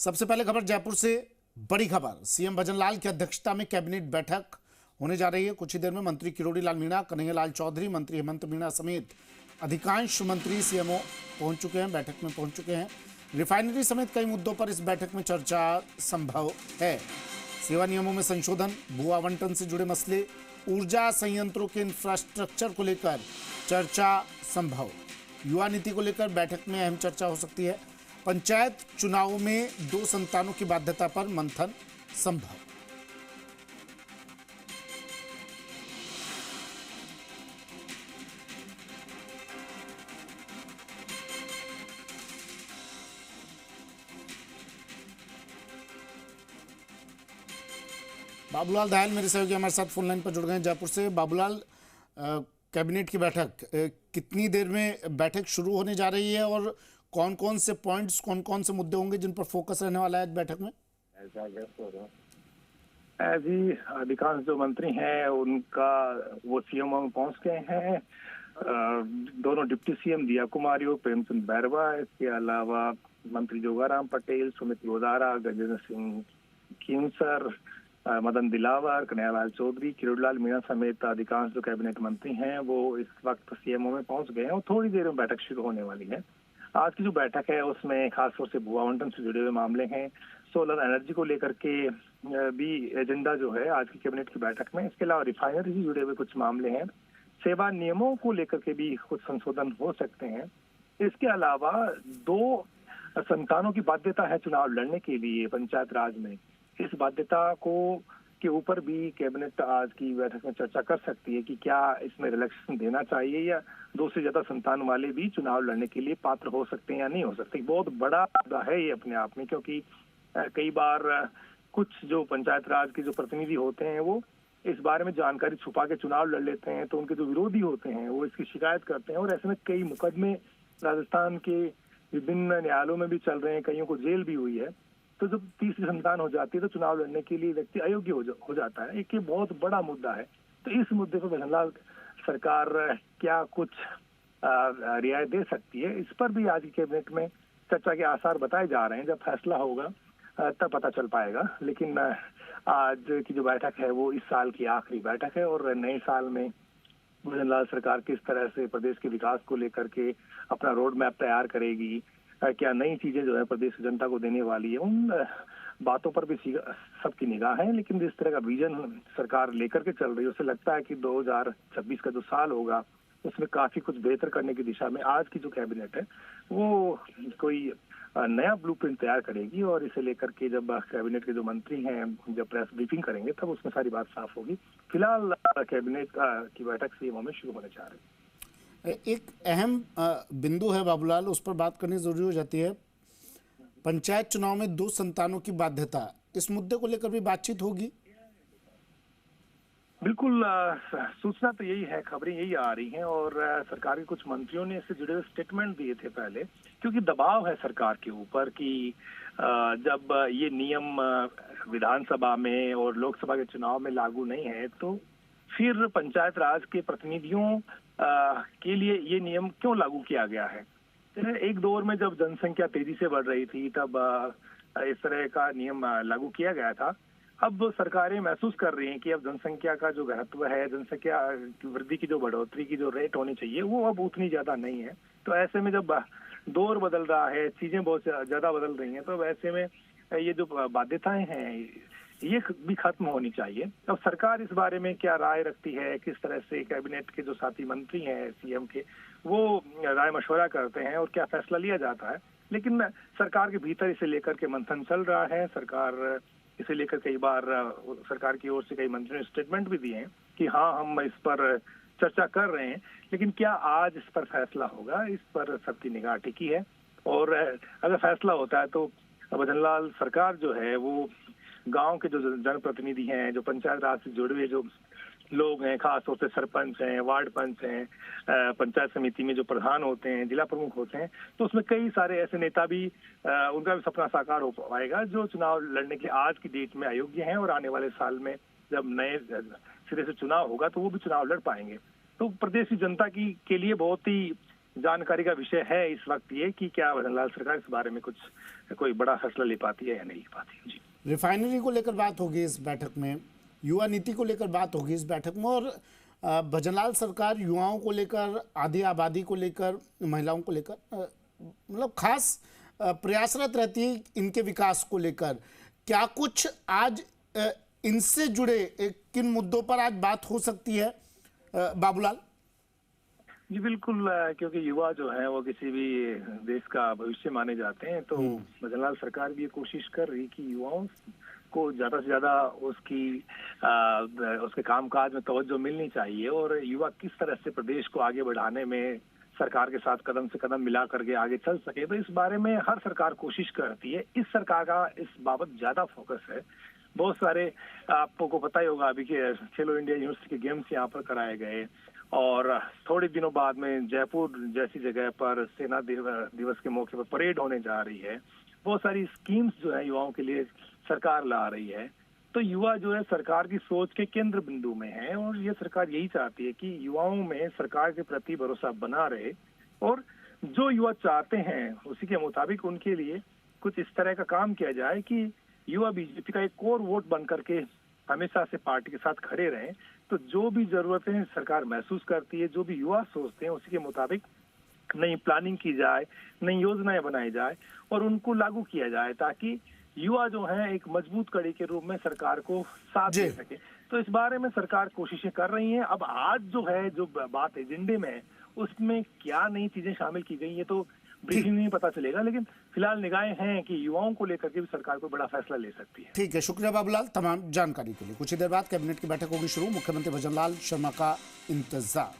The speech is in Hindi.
सबसे पहले खबर जयपुर से। बड़ी खबर, सीएम भजनलाल की अध्यक्षता में कैबिनेट बैठक होने जा रही है। कुछ ही देर में मंत्री किरोड़ी लाल मीणा, कन्हैयालाल चौधरी, मंत्री हेमंत मीणा समेत अधिकांश मंत्री सीएमओ पहुंच चुके हैं, बैठक में पहुंच चुके हैं। रिफाइनरी समेत कई मुद्दों पर इस बैठक में चर्चा संभव है। सेवा नियमों में संशोधन, भू आवंटन से जुड़े मसले, ऊर्जा संयंत्रों के इंफ्रास्ट्रक्चर को लेकर चर्चा संभव। युवा नीति को लेकर बैठक में अहम चर्चा हो सकती है। पंचायत चुनाव में 2 संतानों की बाध्यता पर मंथन संभव। बाबूलाल दयाल मेरे सहयोगी हमारे साथ फोन लाइन पर जुड़ गए हैं जयपुर से। बाबूलाल, कैबिनेट की बैठक कितनी देर में बैठक शुरू होने जा रही है और कौन कौन से पॉइंट्स, कौन कौन से मुद्दे होंगे जिन पर फोकस रहने वाला है आज बैठक में? जी, अधिकांश जो मंत्री हैं उनका वो सीएम में पहुंच गए हैं। दोनों डिप्टी सीएम दिया कुमारी, प्रेमचंद बैरवा, इसके अलावा मंत्री जोगाराम पटेल, सुमित लोधारा, गजेंद्र सिंह खींवसर, मदन दिलावर, कन्हैयालाल चौधरी, किरोड़ी लाल मीणा समेत अधिकांश जो कैबिनेट मंत्री हैं वो इस वक्त सीएमओ में पहुंच गए हैं और थोड़ी देर में बैठक शुरू होने वाली है। आज की जो बैठक है उसमें खासतौर से भू आवंटन से जुड़े हुए मामले हैं, सोलर एनर्जी को लेकर के भी एजेंडा जो है आज की कैबिनेट की बैठक में। इसके अलावा रिफाइनरी से जुड़े हुए कुछ मामले हैं, सेवा नियमों को लेकर के भी कुछ संशोधन हो सकते हैं। इसके अलावा 2 संतानों की बाध्यता है चुनाव लड़ने के लिए पंचायत राज में। इस बाध्यता को के ऊपर भी कैबिनेट आज की बैठक में चर्चा कर सकती है कि क्या इसमें रिलैक्सेशन देना चाहिए या 2 से ज्यादा संतान वाले भी चुनाव लड़ने के लिए पात्र हो सकते हैं या नहीं हो सकते। बहुत बड़ा मुद्दा है ये अपने आप में, क्योंकि कई बार कुछ जो पंचायत राज के जो प्रतिनिधि होते हैं वो इस बारे में जानकारी छुपा के चुनाव लड़ लेते हैं, तो उनके जो विरोधी होते हैं वो इसकी शिकायत करते हैं और ऐसे में कई मुकदमे राजस्थान के विभिन्न न्यायालयों में भी चल रहे हैं, कईयों को जेल भी हुई है। तो जब तीसरी संतान हो जाती है तो चुनाव लड़ने के लिए व्यक्ति अयोग्य हो जाता है। एक ये बहुत बड़ा मुद्दा है। तो इस मुद्दे पर भजनलाल सरकार क्या कुछ रियायत दे सकती है, इस पर भी आज की कैबिनेट में चर्चा के आसार बताए जा रहे हैं। जब फैसला होगा तब पता चल पाएगा। लेकिन आज की जो बैठक है वो इस साल की आखिरी बैठक है और नए साल में भजनलाल सरकार किस तरह से प्रदेश के विकास को लेकर के अपना रोड मैप तैयार करेगी, क्या नई चीजें जो है प्रदेश की जनता को देने वाली है, उन बातों पर भी सबकी निगाह है। लेकिन जिस तरह का विजन सरकार लेकर के चल रही है उससे लगता है कि 2026 का जो साल होगा उसमें काफी कुछ बेहतर करने की दिशा में आज की जो कैबिनेट है वो कोई नया ब्लूप्रिंट तैयार करेगी और इसे लेकर के जब कैबिनेट के जो मंत्री हैं जब प्रेस ब्रीफिंग करेंगे तब उसमें सारी बात साफ होगी। फिलहाल कैबिनेट की बैठक सीएमओ में शुरू होने जा रही है। एक अहम बिंदु है बाबूलाल, उस पर बात करनी जरूरी हो जाती है। पंचायत चुनाव में 2 संतानों की बाध्यता, इस मुद्दे को लेकर भी बातचीत होगी? बिल्कुल, सूचना तो यही है, खबरें यही आ रही हैं और सरकार के कुछ मंत्रियों ने इससे जुड़े हुए स्टेटमेंट दिए थे पहले, क्योंकि दबाव है सरकार के ऊपर कि जब ये नियम विधानसभा में और लोकसभा के चुनाव में लागू नहीं है तो फिर पंचायत राज के प्रतिनिधियों के लिए ये नियम क्यों लागू किया गया है। एक दौर में जब जनसंख्या तेजी से बढ़ रही थी तब इस तरह का नियम लागू किया गया था। अब सरकारें महसूस कर रही हैं कि अब जनसंख्या का जो घनत्व है, जनसंख्या वृद्धि की जो बढ़ोतरी की जो रेट होनी चाहिए वो अब उतनी ज्यादा नहीं है। तो ऐसे में जब दौर बदल रहा है, चीजें बहुत ज्यादा बदल रही हैं, तो ऐसे में ये जो बाध्यताएं हैं ये भी खत्म होनी चाहिए। अब सरकार इस बारे में क्या राय रखती है, किस तरह से कैबिनेट के जो साथी मंत्री हैं सीएम के वो राय मशवरा करते हैं और क्या फैसला लिया जाता है। लेकिन सरकार के भीतर इसे लेकर के मंथन चल रहा है। सरकार इसे लेकर कई बार सरकार की ओर से कई मंत्रियों ने स्टेटमेंट भी दिए हैं कि हाँ हम इस पर चर्चा कर रहे हैं, लेकिन क्या आज इस पर फैसला होगा, इस पर सबकी निगाह टिकी है। और अगर फैसला होता है तो भजनलाल सरकार जो है वो गांव के जो जनप्रतिनिधि हैं, जो पंचायत राज से जुड़े हुए जो लोग हैं, खासतौर से सरपंच हैं, वार्ड पंच हैं, पंचायत समिति में जो प्रधान होते हैं, जिला प्रमुख होते हैं, तो उसमें कई सारे ऐसे नेता भी उनका भी सपना साकार हो पाएगा जो चुनाव लड़ने के आज की डेट में अयोग्य हैं और आने वाले साल में जब नए सिरे से चुनाव होगा तो वो भी चुनाव लड़ पाएंगे। तो प्रदेश की जनता के लिए बहुत ही जानकारी का विषय है इस वक्त ये कि क्या भजनलाल सरकार इस बारे में कोई बड़ा फैसला ले पाती है या नहीं ले पाती है। जी, रिफाइनरी को लेकर बात होगी इस बैठक में, युवा नीति को लेकर बात होगी इस बैठक में, और भजनलाल सरकार युवाओं को लेकर, आधी आबादी को लेकर, महिलाओं को लेकर मतलब खास प्रयासरत रहती है इनके विकास को लेकर। क्या कुछ आज इनसे जुड़े किन मुद्दों पर आज बात हो सकती है बाबूलाल? जी बिल्कुल, क्योंकि युवा जो है वो किसी भी देश का भविष्य माने जाते हैं, तो भजनलाल सरकार भी ये कोशिश कर रही कि युवाओं को ज्यादा से ज्यादा उसके कामकाज में तवज्जो मिलनी चाहिए और युवा किस तरह से प्रदेश को आगे बढ़ाने में सरकार के साथ कदम से कदम मिला करके आगे चल सके। तो इस बारे में हर सरकार कोशिश करती है। इस सरकार का इस बाबत ज्यादा फोकस है। बहुत सारे, आपको पता ही होगा, अभी के खेलो इंडिया यूनिवर्सिटी के गेम्स यहाँ पर कराए गए और थोड़े दिनों बाद में जयपुर जैसी जगह पर सेना दिवस के मौके पर परेड होने जा रही है। बहुत सारी स्कीम्स जो है युवाओं के लिए सरकार ला रही है। तो युवा जो है सरकार की सोच के केंद्र बिंदु में है और ये सरकार यही चाहती है कि युवाओं में सरकार के प्रति भरोसा बना रहे और जो युवा चाहते हैं उसी के मुताबिक उनके लिए कुछ इस तरह का काम किया जाए कि युवा बीजेपी का एक कोर वोट बन करके हमेशा से पार्टी के साथ खड़े रहें। तो जो भी जरूरतें सरकार महसूस करती है, जो भी युवा सोचते हैं, उसी के मुताबिक नई प्लानिंग की जाए, नई योजनाएं बनाई जाए और उनको लागू किया जाए ताकि युवा जो है एक मजबूत कड़ी के रूप में सरकार को साथ दे सके। तो इस बारे में सरकार कोशिशें कर रही है। अब आज जो है जो बात एजेंडे में है उसमें क्या नई चीजें शामिल की गई है तो ब्रीफिंग में पता चलेगा, लेकिन फिलहाल निगाहें हैं कि युवाओं को लेकर के भी सरकार कोई बड़ा फैसला ले सकती है। ठीक है, शुक्रिया बाबूलाल तमाम जानकारी के लिए। कुछ ही देर बाद कैबिनेट की बैठक होगी शुरू, मुख्यमंत्री भजनलाल शर्मा का इंतजार।